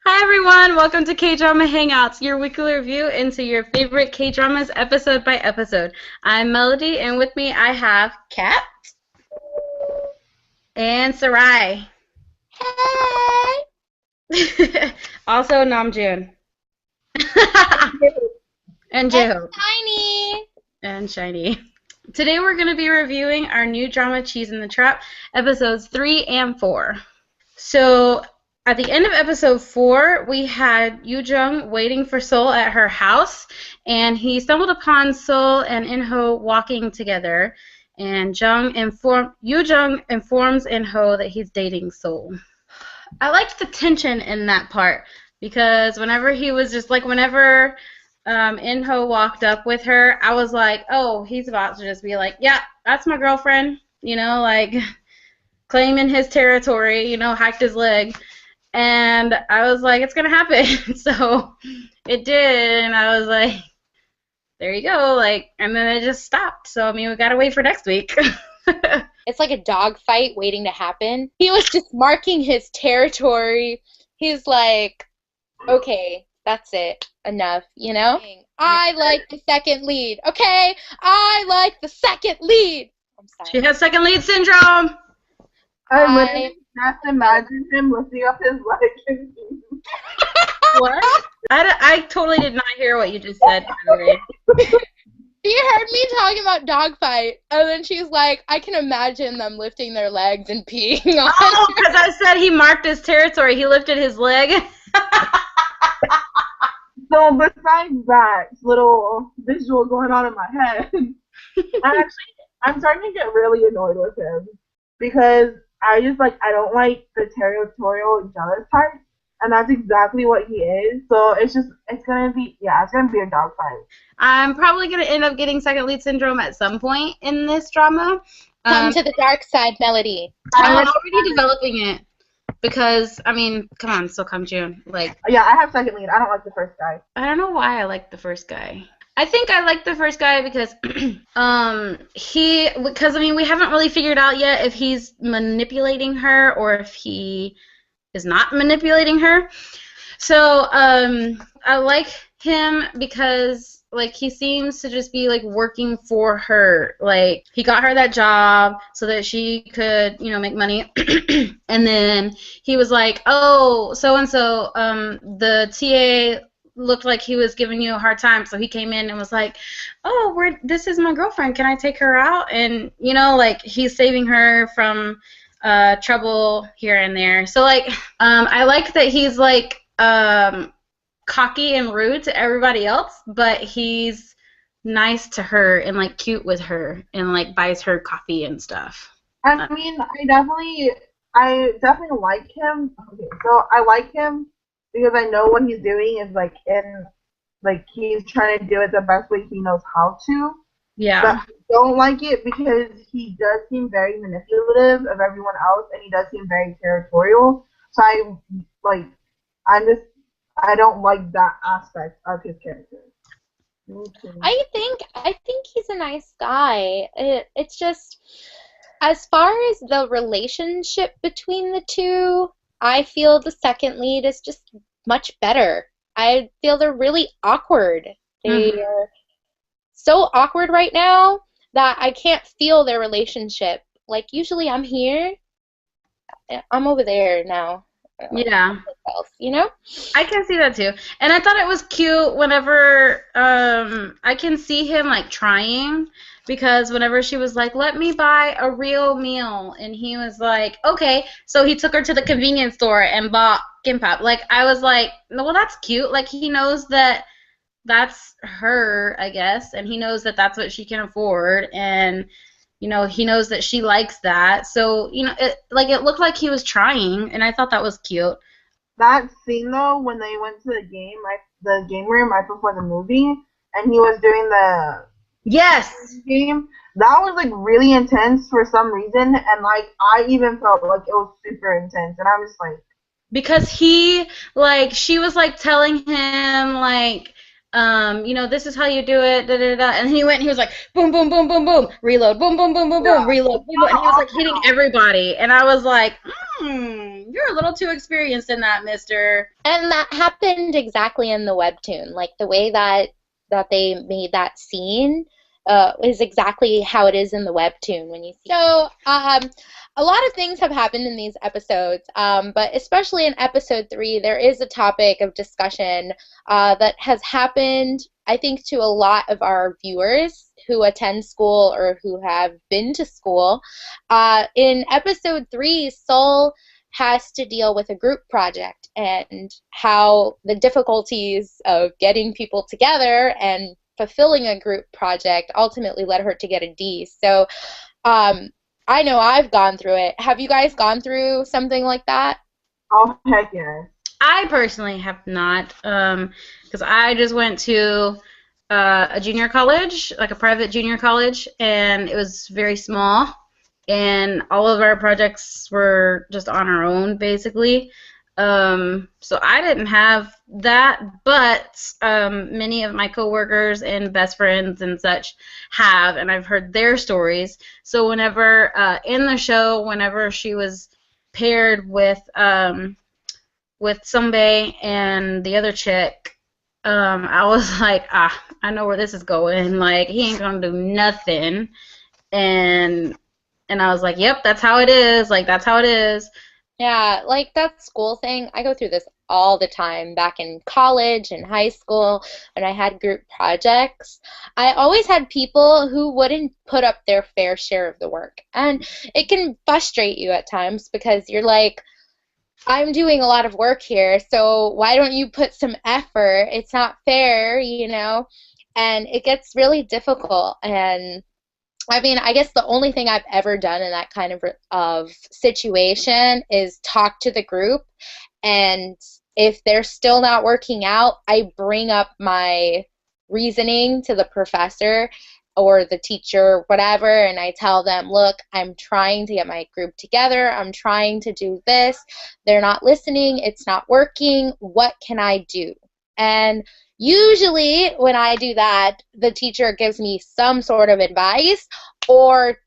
Hi everyone, welcome to K-Drama Hangouts, your weekly review into your favorite K-dramas episode by episode. I'm Melody, and with me I have Kat and Sarai. Hey! Also Namjoon. And And J-Hope. Tiny! And Shiny. Today we're going to be reviewing our new drama Cheese in the Trap, episodes 3 and 4. So, at the end of episode 4, we had Yoo-jung waiting for Sol at her house, and he stumbled upon Sol and In-ho walking together, and Yoo-jung informs In-ho that he's dating Sol. I liked the tension in that part, because whenever In-ho walked up with her, I was like, oh, he's about to just be like, yeah, that's my girlfriend, claiming his territory, hiked his leg. And I was like, it's going to happen. So it did. And I was like, there you go. And then it just stopped. So, I mean, we got to wait for next week. It's like a dog fight waiting to happen. He was just marking his territory. He's like, okay, that's it. Enough, I like the second lead. Okay, I like the second lead. I'm sorry. She has second lead syndrome. I literally just imagine him lifting up his leg. What? I totally did not hear what you just said, by the way. She heard me talking about dogfight, and then she's like, I can imagine them lifting their legs and peeing on Oh, because I said he marked his territory. He lifted his leg. So besides that little visual going on in my head, I'm starting to get really annoyed with him because I don't like the territorial jealous type, and that's exactly what he is. So it's gonna be a dog fight. I'm probably going to end up getting second lead syndrome at some point in this drama. Come to the dark side, Melody. I'm already developing it because, I mean, come on, so come June. Yeah, I have second lead. I don't like the first guy. I don't know why I like the first guy. I think I like the first guy because we haven't really figured out yet if he's manipulating her or if he is not manipulating her. So I like him because he seems to just be working for her. He got her that job so that she could make money. And then he was like, oh, so and so the TA looked like he was giving you a hard time, so he came in and was like, oh, this is my girlfriend, can I take her out? And he's saving her from trouble here and there. So I like that he's cocky and rude to everybody else, but he's nice to her and cute with her and buys her coffee and stuff. I mean, I definitely like him. Okay, so I like him because I know what he's doing is he's trying to do it the best way he knows how to. Yeah. But I don't like it because he does seem very manipulative of everyone else, and he does seem very territorial. So I don't like that aspect of his character. I think he's a nice guy. It's just, as far as the relationship between the two, I feel the second lead is just much better. I feel they're really awkward. They are so awkward right now that I can't feel their relationship. Usually I'm here, I'm over there now. Yeah. Else, I can see that too. And I thought it was cute whenever I can see him trying, because whenever she was like, let me buy a real meal, and he was like, okay, so he took her to the convenience store and bought kimbap. I was like, well, that's cute. He knows that that's her, I guess, and he knows that that's what she can afford, and he knows that she likes that. So, it looked like he was trying, and I thought that was cute. That scene, though, when they went to the game room right before the movie, and he was doing the game, that was, really intense for some reason, and, I even felt like it was super intense, and I'm just like... Because she was, telling him, this is how you do it, da da da, and he went and he was like, boom, boom, boom, boom, boom, reload, boom, boom, boom, boom, boom, reload, boom, boom, and he was hitting everybody, and I was like, you're a little too experienced in that, mister. And that happened exactly in the webtoon. Like, the way that they made that scene is exactly how it is in the webtoon when you see. So, a lot of things have happened in these episodes, but especially in episode 3, there is a topic of discussion that has happened, I think, to a lot of our viewers who attend school or who have been to school. In episode 3, Seoul has to deal with a group project and how the difficulties of getting people together and fulfilling a group project ultimately led her to get a D. So I know I've gone through it. Have you guys gone through something like that? Oh, heck yeah. I personally have not, because I just went to a junior college, like a private junior college, and it was very small, and all of our projects were just on our own, basically. So I didn't have that, but many of my coworkers and best friends and such have, and I've heard their stories. So whenever in the show, whenever she was paired with Sunbae and the other chick, I was like, I know where this is going. Like, he ain't gonna do nothing, and I was like, yep, that's how it is. Like, that's how it is. Yeah, like that school thing, I go through this all the time back in college and high school when I had group projects. I always had people who wouldn't put up their fair share of the work. And it can frustrate you at times because you're like, I'm doing a lot of work here, so why don't you put some effort? It's not fair, you know? And it gets really difficult. And I mean, I guess the only thing I've ever done in that kind of situation is talk to the group, and if they're still not working out, I bring up my reasoning to the professor or the teacher, whatever, and I tell them, look, I'm trying to get my group together, I'm trying to do this, they're not listening, it's not working, what can I do? And usually when I do that, the teacher gives me some sort of advice or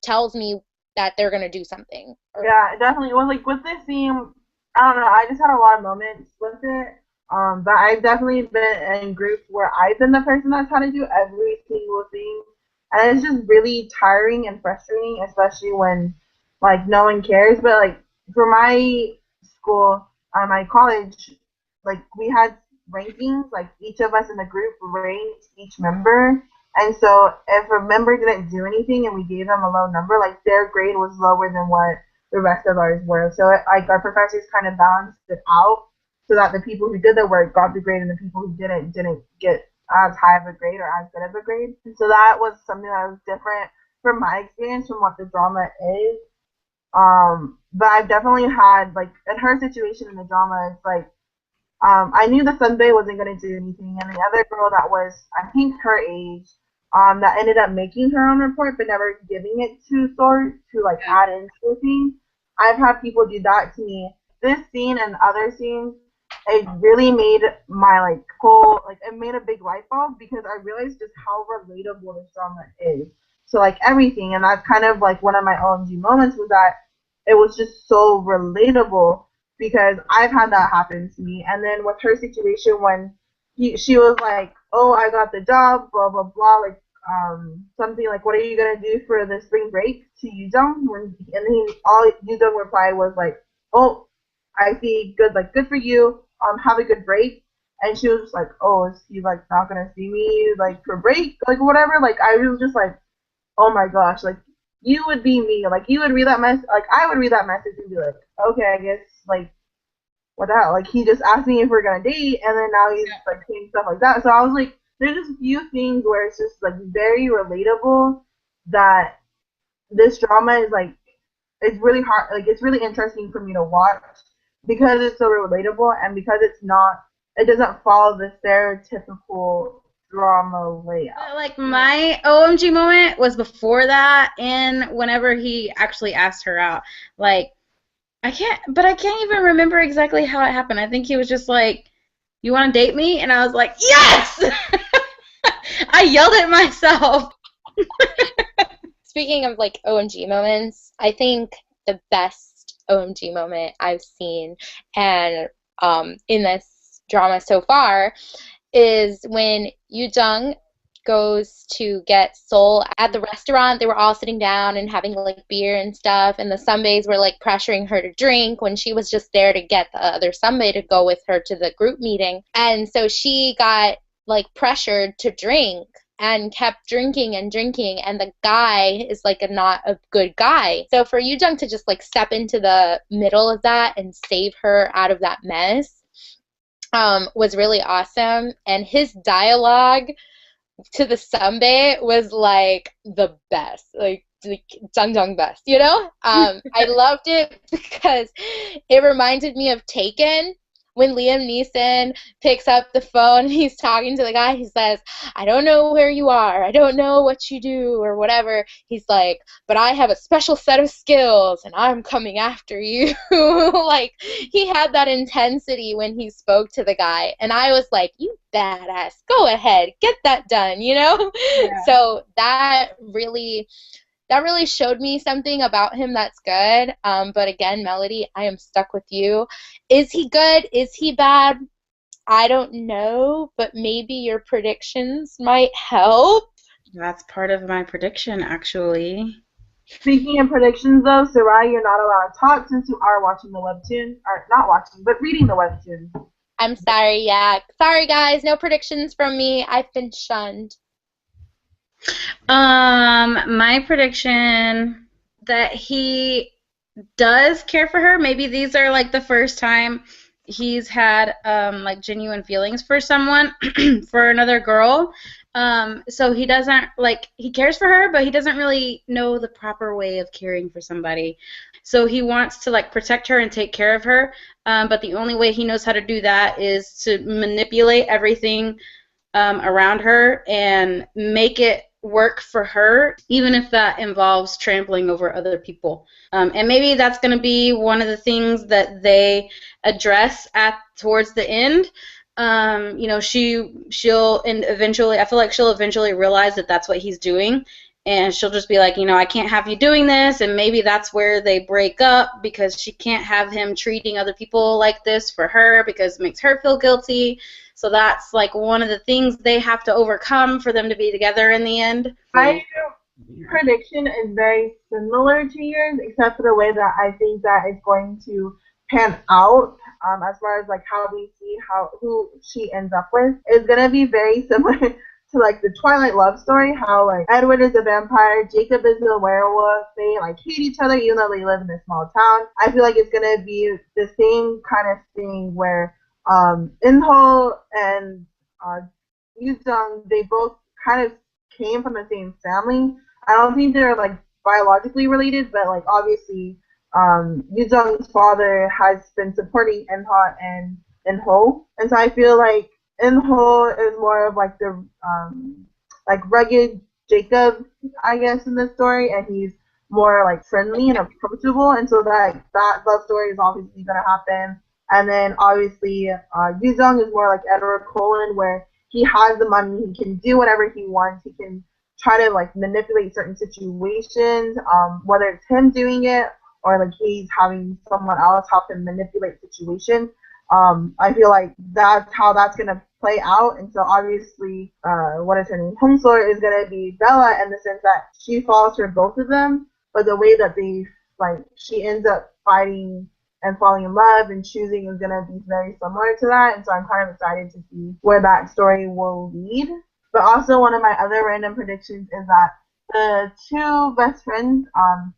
tells me that they're going to do something. Yeah, definitely. Well, like with this theme, I don't know, I just had a lot of moments with it. But I've definitely been in groups where I've been the person that's had to do every single thing. And it's just really tiring and frustrating, especially when, like, no one cares. But, like, for my school, my college, like, we had rankings, like each of us in the group ranked each member, and so if a member didn't do anything and we gave them a low number, like their grade was lower than what the rest of ours were. So like our professors kind of balanced it out so that the people who did the work got the grade and the people who didn't get as high of a grade or as good of a grade. And so that was something that was different from my experience from what the drama is. But I've definitely had, like, in her situation in the drama, it's like I knew that Sunbae wasn't going to do anything, and the other girl that was, I think, her age, that ended up making her own report but never giving it to Sword to, like, add into the scene. I've had people do that to me. This scene and other scenes, it really made my, like, whole, like, it made a big light bulb because I realized just how relatable this drama is. So, like, everything, and that's kind of, like, one of my OMG moments was that it was just so relatable because I've had that happen to me. And then with her situation when she was like, oh, I got the job, blah, blah, blah, like, something like, what are you going to do for the spring break to Yujong? And all Yujong replied was like, oh, I see, good, like, good for you, have a good break. And she was just like, oh, is he, like, not going to see me, like, for break? Like, whatever. Like, I was just like, oh my gosh, like, you would be me. Like, you would read that message, like, I would read that message and be like, okay, I guess, like, what the hell? Like, he just asked me if we're gonna date, and then now he's, like, saying stuff like that. So I was like, there's just a few things where it's just, like, very relatable that this drama is, like, it's really hard, like, it's really interesting for me to watch because it's so relatable and because it doesn't follow the stereotypical drama layout. Like, my OMG moment was before that and whenever he actually asked her out. Like, I can't even remember exactly how it happened. I think he was just like, you want to date me? And I was like, yes! I yelled at myself. Speaking of, like, OMG moments, I think the best OMG moment I've seen and in this drama so far is when Yoo Jung goes to get Sol at the restaurant. They were all sitting down and having like beer and stuff, and the Sunbaes were like pressuring her to drink when she was just there to get the other Sunbae to go with her to the group meeting. And so she got like pressured to drink and kept drinking and drinking, and the guy is like not a good guy. So for Yoo Jung to just like step into the middle of that and save her out of that mess was really awesome. And his dialogue to the Sunbae was like the best, like Jang best, you know? I loved it because it reminded me of Taken when Liam Neeson picks up the phone and he's talking to the guy. He says, I don't know where you are, I don't know what you do or whatever. He's like, but I have a special set of skills and I'm coming after you. Like, he had that intensity when he spoke to the guy, and I was like, you badass, go ahead, get that done, you know? Yeah. So that really showed me something about him that's good. But again, Melody, I am stuck with you. Is he good? Is he bad? I don't know, but maybe your predictions might help. That's part of my prediction, actually. Speaking of predictions, though, Sarai, you're not allowed to talk since you are watching the webtoon. Or not watching, but reading the webtoon. I'm sorry, yeah. Sorry, guys, no predictions from me. I've been shunned. My prediction that he does care for her. Maybe these are like the first time he's had like genuine feelings for someone, for another girl. So he doesn't he cares for her, but he doesn't really know the proper way of caring for somebody. So he wants to like protect her and take care of her. But the only way he knows how to do that is to manipulate everything around her and make it work for her, even if that involves trampling over other people. And maybe that's going to be one of the things that they address towards the end. You know, she'll eventually, I feel like she'll eventually realize that that's what he's doing, and she'll just be like, you know, I can't have you doing this, and maybe that's where they break up, because she can't have him treating other people like this for her because it makes her feel guilty. So that's like one of the things they have to overcome for them to be together in the end. My prediction is very similar to yours, except for the way that I think that it's going to pan out. As far as like how we see who she ends up with, is gonna be very similar to like the Twilight love story. How like Edward is a vampire, Jacob is a werewolf. They like hate each other even though they live in a small town. I feel like it's gonna be the same kind of thing where In-ho and Yoo Jung, they both kind of came from the same family. I don't think they're like biologically related, but like obviously Yoo Jung's father has been supporting In-ho and In-ho, and so I feel like In-ho is more of like the like rugged Jacob, I guess, in this story, and he's more like friendly and approachable, and so that love story is obviously gonna happen. And then obviously Yoo Jung is more like Edward Cullen, where he has the money, he can do whatever he wants, he can try to like manipulate certain situations, whether it's him doing it or like he's having someone else help him manipulate situations. I feel like that's how that's gonna play out, and so obviously, what is her name? Hongseol is gonna be Bella in the sense that she falls for both of them, but the way that she ends up fighting and falling in love and choosing is gonna be very similar to that, and so I'm kind of excited to see where that story will lead. But also, one of my other random predictions is that the two best friends,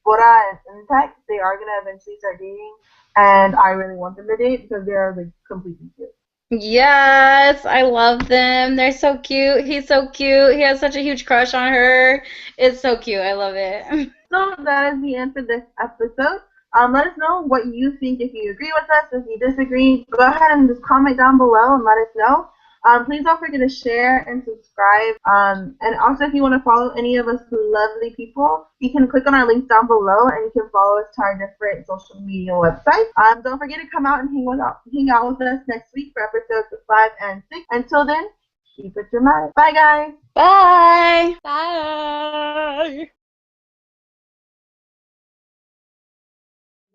Bora and Intek, they are gonna eventually start dating. And I really want them to date because they're like completely cute. Yes, I love them. They're so cute. He's so cute. He has such a huge crush on her. It's so cute. I love it. So that is the end for this episode. Let us know what you think. If you agree with us, if you disagree, go ahead and just comment down below and let us know. Please don't forget to share and subscribe. And also, if you want to follow any of us lovely people, you can click on our links down below, and you can follow us to our different social media websites. Don't forget to come out and hang out with us next week for episodes 5 and 6. Until then, keep it dramatic. Bye, guys. Bye. Bye.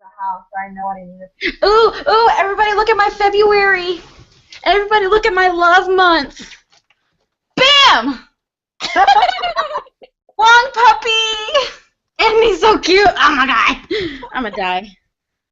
the house, so I know what I need. Ooh, everybody look at my February. Everybody look at my love month. Bam! Long puppy! And he's so cute. Oh my god. I'm gonna die.